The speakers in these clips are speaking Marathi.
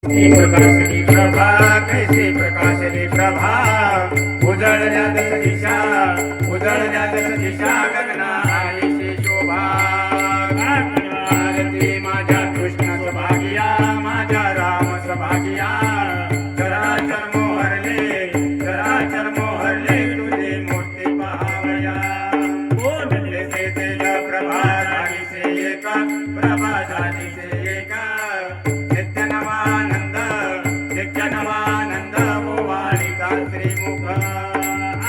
प्रकाशली प्रभा कैसे प्रकाशली प्रभा उजळल्या दश दिशा उजळल्या दश दिशा गगना आलीशी शोभा आरती माझ्या कृष्ण सभागिया माझ्या राम सभागिया चराचर मोहरले तुझे मूर्ती पाहावया बोलले ते तेज प्रभा झाली से एका प्रभा झाली से एका नित्य नवानंद ओवाळिता श्रीमुख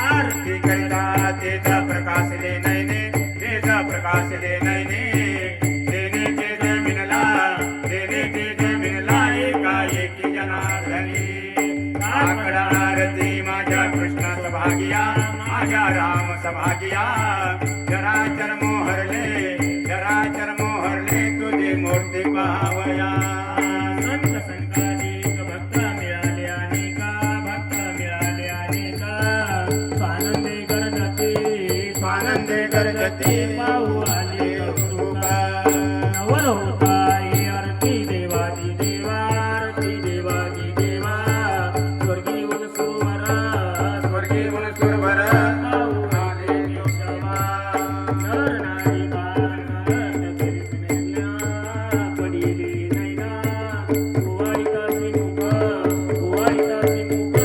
आरती करिता तेजा प्रकाशले नयने तेजा प्रकाशले नयने देने के जमिनला एकाएकी जनार्दनी आकडा आरती माझ्या कृष्ण सभागिया माझ्या राम सभागिया चराचर मोहरले तुझी मूर्ती पाहावया भक्त मिळाले अनेका स्वानंदे गरजते पाहू आले कृपा नवर होता आरती देवादी देवा स्वर्गीय सुरवर पाहू आले क्षमा नर नारी पडिले नैना कुवारिका श्रीमुख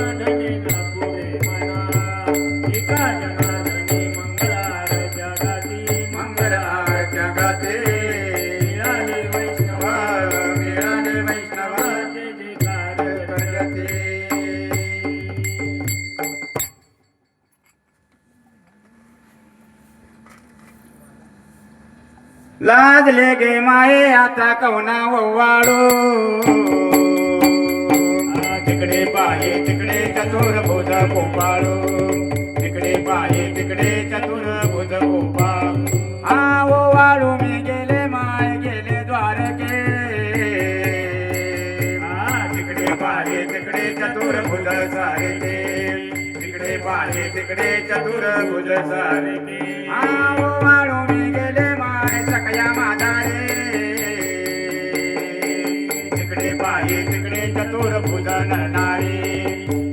धने ना पुरे मना एका जनार्दनी मंगल आरत्या गाते मिळाले वैष्णव जय जयकार करते लाजले गे माये आता कवना वव्वाळो तिकडे पाये तिकडे चतुर भुज गोपाळो तिकडे पाये तिकडे चतुर भुज गोपाळ आ वव्वाळू मी गेले माय गेले द्वारके तिकडे पाये तिकडे चतुर भुज सारखे तिकडे पाये तिकडे चतुर भुज सारखे आ वव्वाळू मी गेले माय सकया मादारे तिकडे पाये तिकडे चतुर भुज नरनारी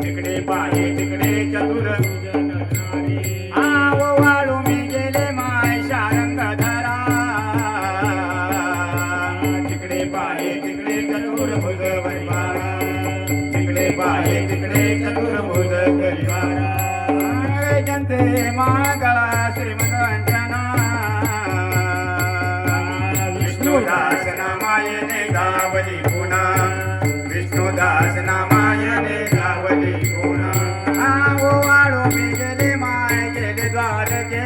तिकडे पाये तिकडे चतुर भुज नरनारी आ ओवाळू मी गेले माय शारंग धरा तिकडे पाये तिकडे चतुर भुज परिवारा तिकडे पाये तिकडे चतुर भुज परिवारा जनते मागळा श्रीमंतांजना विष्णुदास नामायने गावली पुन्हा विष्णुदास नामायने गावली पुन्हा ओवाळू मी गेले माय गेले द्वारके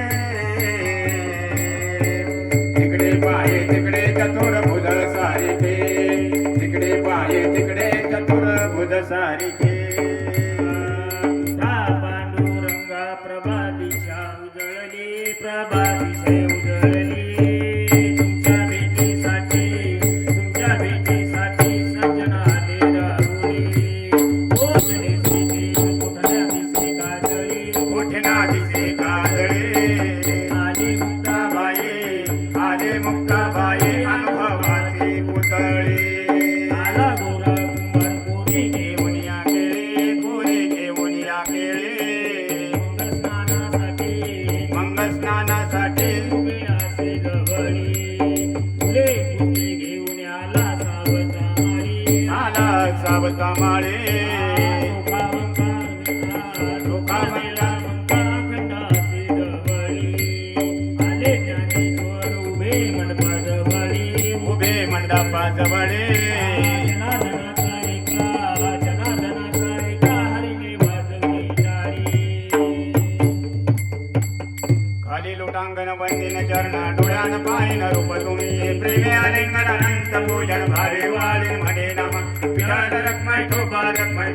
तिकडे पाये तिकडे चतुर भुज सारिके तिकडे पाये तिकडे चतुर भुज सारिके पांडुरंगा प्रभा दिशा उजळली प्रभा दिशे उजळली मुक्ताबाई अनुभवाची पुतळी आला गोरा कुंभार कोणी घेऊन या केळे मंगल स्नानासाठी उभे असे जवळी फुले फुले घेऊन आला सावता माळे मंडपाजवळे खाली लोटांगण वंदिन चरणा डोळ्यान पाहिन रूप तुमचे प्रेमे आलिंगन अनंत पूजन भावे वाळीन म्हणे नाम विठाल रखमाई ठोपा रखमाई